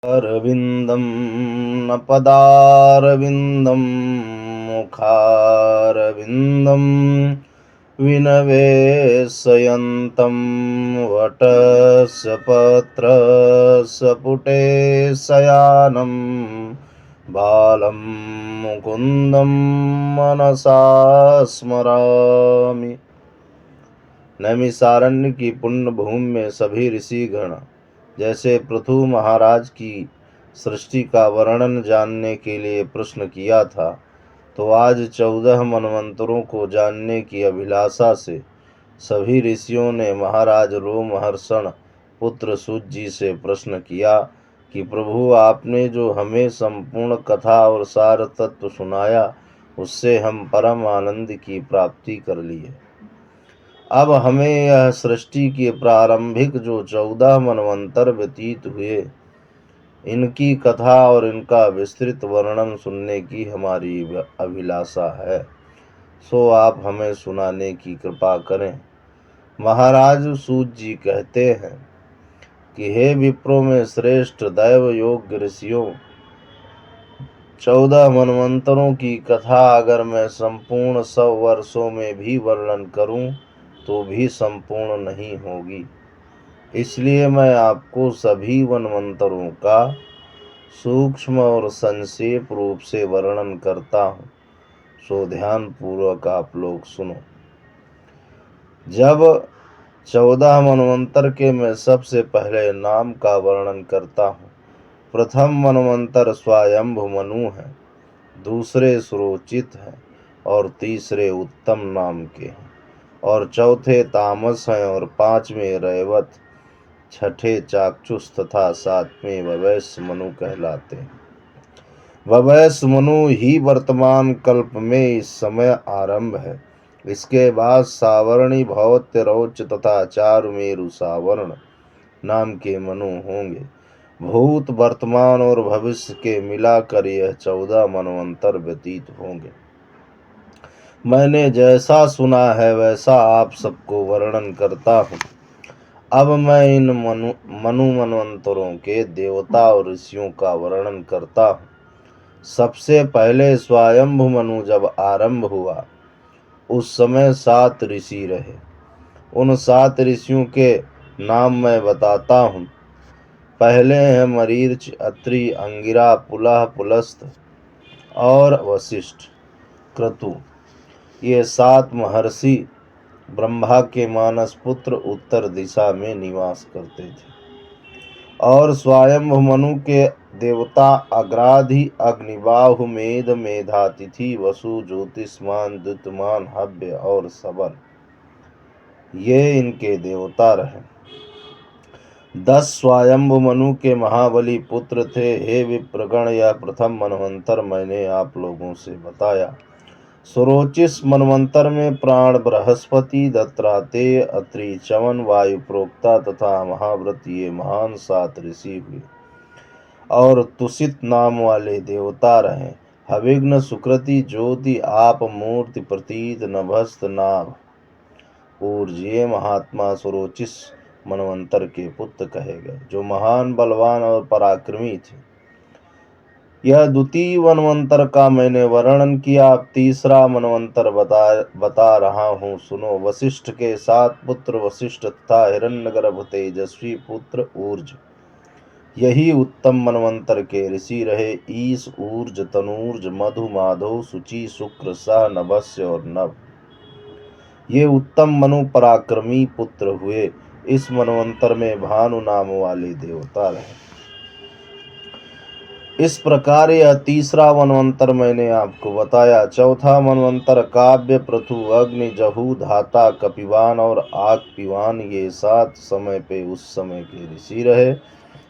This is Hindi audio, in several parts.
अरविन्दं न पदारविन्दं मुखारविन्दं विनवेशयन्तं वटस्य पत्रस्य पुटे शयानं बालं मुकुन्दं मनसा स्मरामि। नैमिषारण्य की पुण्य भूमि में सभी ऋषिगण जैसे पृथु महाराज की सृष्टि का वर्णन जानने के लिए प्रश्न किया था, तो आज 14 मनवंतरों को जानने की अभिलाषा से सभी ऋषियों ने महाराज रोमहर्षण पुत्र सूत जी से प्रश्न किया कि प्रभु, आपने जो हमें संपूर्ण कथा और सार तत्व सुनाया, उससे हम परम आनंद की प्राप्ति कर लिए। अब हमें यह सृष्टि के प्रारंभिक जो 14 मनवंतर व्यतीत हुए, इनकी कथा और इनका विस्तृत वर्णन सुनने की हमारी अभिलाषा है, सो आप हमें सुनाने की कृपा करें। महाराज सूत जी कहते हैं कि हे विप्रों में श्रेष्ठ दैव योग्य ऋषियों, 14 मनवंतरों की कथा अगर मैं संपूर्ण 100 वर्षों में भी वर्णन करूं तो भी संपूर्ण नहीं होगी। इसलिए मैं आपको सभी मनवंतरों का सूक्ष्म और संक्षेप रूप से वर्णन करता हूँ, सो ध्यान पूर्वक आप लोग सुनो। जब 14 मनवंतर के मैं सबसे पहले नाम का वर्णन करता हूँ। प्रथम मनवंतर स्वयंभु मनु है, दूसरे सुरोचित हैं और तीसरे उत्तम नाम के हैं, और चौथे तामस हैं और पांचवें रैवत, छठे चाक्षुष तथा सातवें ववैश्य मनु कहलाते हैं। ववैश्य मनु ही वर्तमान कल्प में इस समय आरंभ है। इसके बाद सावर्णी भौत्य रौच तथा चारुमेरु सावर्ण नाम के मनु होंगे। भूत वर्तमान और भविष्य के मिलाकर यह 14 मनवंतर व्यतीत होंगे। मैंने जैसा सुना है वैसा आप सबको वर्णन करता हूँ। अब मैं इन मनु मनवंतरों के देवता और ऋषियों का वर्णन करता हूँ। सबसे पहले स्वयंभु मनु जब आरंभ हुआ, उस समय 7 ऋषि रहे। उन 7 ऋषियों के नाम मैं बताता हूँ। पहले हैं मरीच, अत्रि, अंगिरा, पुलह, पुलस्त्य और वशिष्ठ, क्रतु। ये 7 महर्षि ब्रह्मा के मानस पुत्र उत्तर दिशा में निवास करते थे। और स्वयंभु मनु के देवता अग्राधि, अग्निबाहु, मेध, मेधातिथि, वसु, ज्योतिष्मान, द्युतिमान, हव्य और सबल, ये इनके देवता रहे। 10 स्वयंभु मनु के महाबली पुत्र थे। हे विप्रगण, यह प्रथम मनवंतर मैंने आप लोगों से बताया। सुरोचिस मनवंतर में प्राण, बृहस्पति, दत्तात्रेय, अत्रि, चवन, वायु प्रोक्ता तथा महाव्रत ये महान 7 ऋषि हुए। और तुषित नाम वाले देवता रहे। हविघ्न, सुकृति, ज्योति, आप, मूर्ति, प्रतीत, नभस्त, नाभ, ऊर्ज ये महात्मा सुरोचिस मनवंतर के पुत्र कहे गए, जो महान बलवान और पराक्रमी थे। यह द्वितीय मनवंतर का मैंने वर्णन किया। अब तीसरा मनवंतर बता रहा हूँ, सुनो। वशिष्ठ के 7 पुत्र वशिष्ठ तथा हिरण्यगर्भ तेजस्वी पुत्र ऊर्ज, यही उत्तम मनवंतर के ऋषि रहे। ईश, ऊर्ज, तनूर्ज, मधु, माधव, शुचि, शुक्र, सह, नभस्य और नभ, ये उत्तम मनु पराक्रमी पुत्र हुए। इस मनवंतर में भानु नाम वाले देवता रहे। इस प्रकार यह तीसरा मनवंतर मैंने आपको बताया। चौथा मनवंतर काव्य, पृथु, अग्नि, जहू, धाता, कपिवान और आगपिवान ये 7 समय पे उस समय के ऋषि रहे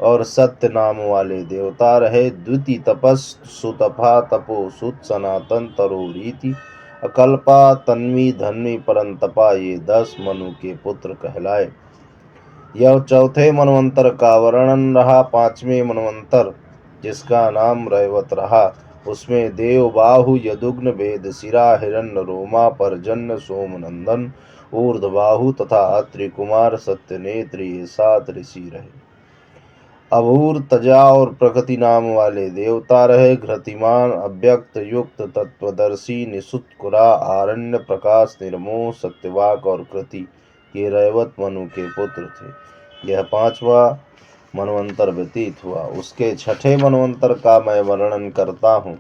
और सत्य नाम वाले देवता रहे। द्वितीय तपस, सुतपा, तपो, सुत, सनातन, तरोरीति, अकल्पा, तन्वी, धन्वी, परंतपा ये 10 मनु के पुत्र कहलाए। यह चौथे मनवंतर का वर्णन रहा। पांचवें मनवंतर जिसका नाम रैवत रहा, उसमें देवबाहु, यदुग्न, वेदशिरा, हिरण्य रोमा, पर्जन्य, सोमनंदन, ऊर्ध्वबाहु तथा अत्रि कुमार, सत्यनेत्र ये 7 ऋषि रहे। अभूर, तजा और प्रकृति नाम वाले देवता रहे। घृतिमान, अव्यक्त, युक्त, तत्वदर्शी, निसुतकुरा, आरण्य प्रकाश, निर्मोह, सत्यवाक और कृति ये रैवत मनु के पुत्र थे। यह 5वां मनवंतर व्यतीत हुआ। उसके 6ठे मनवंतर का मैं वर्णन करता हूँ,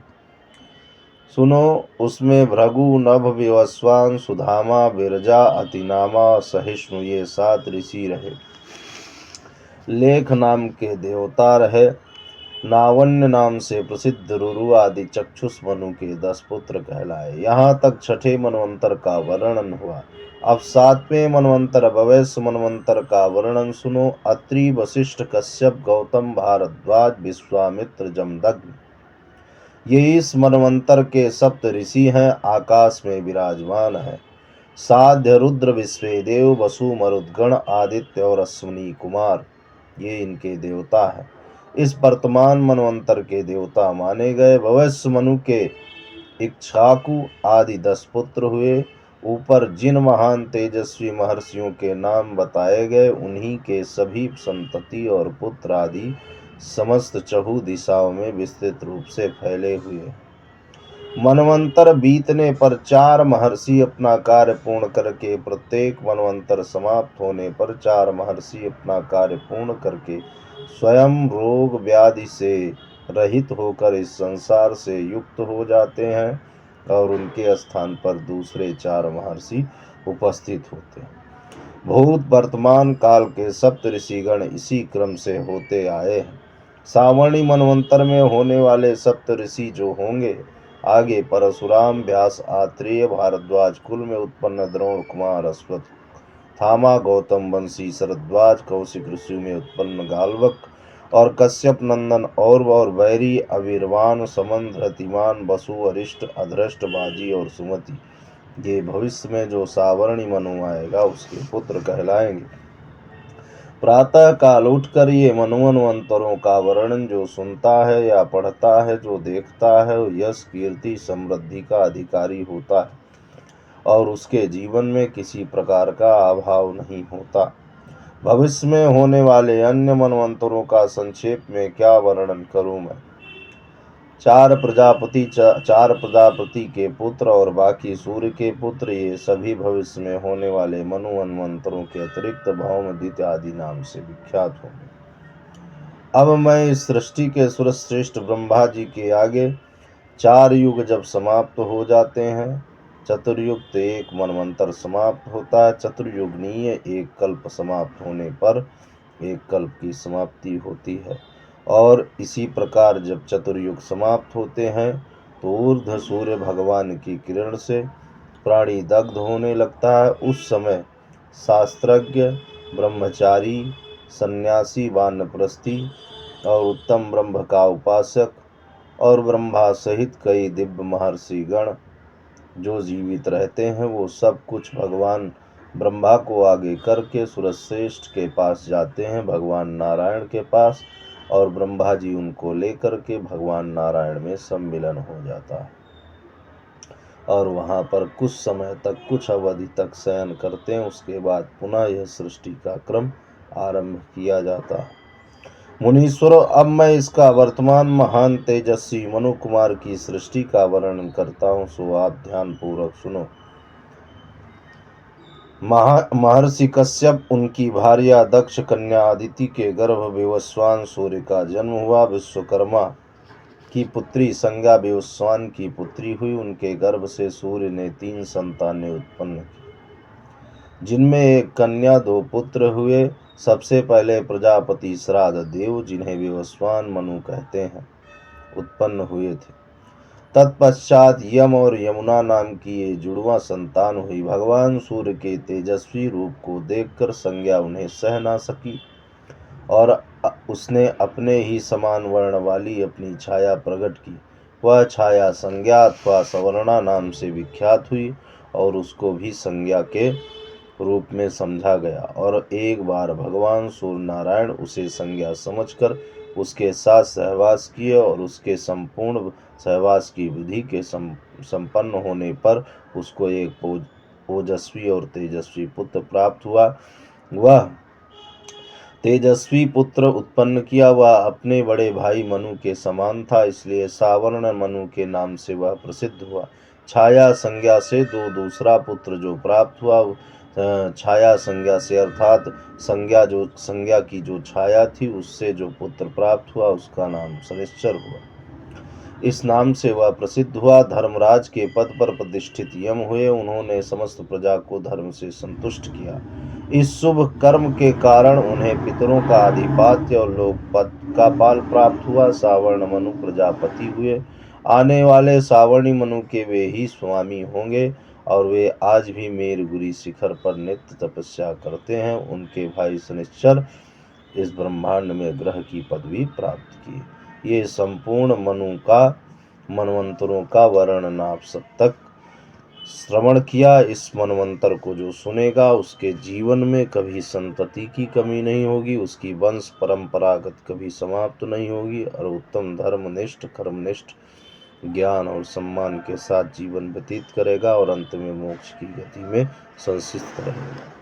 सुनो। उसमें भृगु, नभ, विवस्वान, सुधामा, विरजा, अतिनामा, सहिष्णु ये 7 ऋषि रहे। लेख नाम के देवता रहे। नावन्य नाम से प्रसिद्ध रुरु आदि चक्षुष मनु के 10 पुत्र कहलाए। यहाँ तक 6ठे मनवंतर का वर्णन हुआ। अब 7वें मनवंतर भवैश्य मनवंतर का वर्णन सुनो। अत्रि, वशिष्ठ, कश्यप, गौतम, भारद्वाज, विश्वामित्र, जमदग्नि ये इस मनवंतर के 7 ऋषि हैं, आकाश में विराजमान है। साध्य, रुद्र, विश्वेदेव, वसु, मरुद्गण, आदित्य और अश्विनी कुमार ये इनके देवता हैं। इस वर्तमान मनवंतर के देवता माने गए। भवैश्य मनु के इक्ष्वाकु आदि 10 पुत्र हुए। ऊपर जिन महान तेजस्वी महर्षियों के नाम बताए गए, उन्हीं के सभी संतति और पुत्र आदि समस्त चहु दिशाओं में विस्तृत रूप से फैले हुए। मनवंतर बीतने पर 4 महर्षि अपना कार्य पूर्ण करके, प्रत्येक मनवंतर समाप्त होने पर 4 महर्षि अपना कार्य पूर्ण करके स्वयं रोग व्याधि से रहित होकर इस संसार से युक्त हो जाते हैं और उनके स्थान पर दूसरे 4 महर्षि उपस्थित होते हैं। भूत वर्तमान काल के 7 ऋषिगण इसी क्रम से होते आए हैं। सावर्णी मनवंतर में होने वाले 7 ऋषि जो होंगे, आगे परशुराम, व्यास, आत्रेय, भारद्वाज कुल में उत्पन्न द्रोण कुमार, अश्वत्थामा, गौतम वंशी, शरद्वाज, कौशिक ऋषि में उत्पन्न गाल्वक और कश्यप नंदन और वैरी, अवीरवान, समंत, रतिमान, वसु, अरिष्ट, अधृष्ट, बाजी और सुमति ये भविष्य में जो सावर्णी मनु आएगा उसके पुत्र कहलाएंगे। प्रातः काल उठकर ये मनवंतरों का वर्णन जो सुनता है या पढ़ता है, जो देखता है, वो यश, कीर्ति, समृद्धि का अधिकारी होता है और उसके जीवन में किसी प्रकार का अभाव नहीं होता। भविष्य में होने वाले अन्य मनवंतरों का संक्षेप में क्या वर्णन करूं मैं। 4 प्रजापति के पुत्र और बाकी सूर्य के पुत्र ये सभी भविष्य में होने वाले मनवंतरों के अतिरिक्त भौम, द्वितीय आदि नाम से विख्यात होंगे। अब मैं इस सृष्टि के सुरश्रेष्ठ ब्रह्मा जी के आगे 4 युग जब समाप्त हो जाते हैं, चतुर्युक्त 1 मनवंतर समाप्त होता है। चतुर्युगनीय 1 कल्प समाप्त होने पर 1 कल्प की समाप्ति होती है। और इसी प्रकार जब चतुर्युग समाप्त होते हैं तो ऊर्ध्व सूर्य भगवान की किरण से प्राणी दग्ध होने लगता है। उस समय शास्त्रज्ञ, ब्रह्मचारी, सन्यासी, वानप्रस्थी और उत्तम ब्रह्म का उपासक और ब्रह्मा सहित कई दिव्य महर्षि गण जो जीवित रहते हैं, वो सब कुछ भगवान ब्रह्मा को आगे करके सुरश्रेष्ठ के पास जाते हैं, भगवान नारायण के पास, और ब्रह्मा जी उनको लेकर के भगवान नारायण में सम्मिलन हो जाता है और वहाँ पर कुछ समय तक, कुछ अवधि तक शयन करते हैं। उसके बाद पुनः यह सृष्टि का क्रम आरंभ किया जाता है। मुनीश्वरों, अब मैं इसका वर्तमान महान तेजस्वी मनु कुमार की सृष्टि का वर्णन करता हूँ, सो आप ध्यान पूर्वक सुनो। महर्षि कश्यप, उनकी भार्या दक्ष कन्या अदिति के गर्भ विवस्वान सूर्य का जन्म हुआ। विश्वकर्मा की पुत्री संज्ञा विवस्वान की पुत्री हुई। उनके गर्भ से सूर्य ने 3 संतानें उत्पन्न की, जिनमें एक कन्या, 2 पुत्र हुए। सबसे पहले प्रजापति श्राद्ध देव, जिन्हें विवस्वान मनु कहते हैं, उत्पन्न हुए थे। तत्पश्चात यम और यमुना नाम की ये जुड़वा संतान हुई। भगवान सूर्य के तेजस्वी रूप को देखकर संज्ञा उन्हें सह ना सकी और उसने अपने ही समान वर्ण वाली अपनी छाया प्रकट की। वह छाया संज्ञा अथवा सवर्णा नाम से विख्यात हुई और उसको भी संज्ञा के रूप में समझा गया। और एक बार भगवान सूर्य नारायण उसे संज्ञा समझकर उसके साथ सहवास किए और उसके संपूर्ण सहवास की विधि के संपन्न होने पर उसको एक ओजस्वी और तेजस्वी पुत्र प्राप्त हुआ। वह तेजस्वी पुत्र उत्पन्न किया। वह अपने बड़े भाई मनु के समान था, इसलिए सावर्ण मनु के नाम से वह प्रसिद्ध हुआ। छाया संज्ञा से दूसरा पुत्र जो प्राप्त हुआ, छाया संज्ञा से अर्थात संज्ञा की जो छाया थी, उससे जो पुत्र प्राप्त हुआ उसका नाम शनिश्चर हुआ। इस नाम से वह प्रसिद्ध हुआ। धर्मराज के पद पर प्रतिष्ठित यम हुए। उन्होंने समस्त प्रजा को धर्म से संतुष्ट किया। इस शुभ कर्म के कारण उन्हें पितरों का आधिपत्य और लोकपद का पाल प्राप्त हुआ। सावर्ण मनु प्रजापति हुए। आने वाले सावर्णी मनु के वे ही स्वामी होंगे और वे आज भी मेरुगिरी शिखर पर नित्य तपस्या करते हैं। उनके भाई शनिश्चर इस ब्रह्मांड में ग्रह की पदवी प्राप्त की। ये संपूर्ण मनवंतरों का वर्णन आप सब तक श्रवण किया। इस मनवंतर को जो सुनेगा उसके जीवन में कभी संतति की कमी नहीं होगी, उसकी वंश परंपरागत कभी समाप्त नहीं होगी और उत्तम धर्मनिष्ठ कर्मनिष्ठ ज्ञान और सम्मान के साथ जीवन व्यतीत करेगा और अंत में मोक्ष की गति में संसिद्ध रहेगा।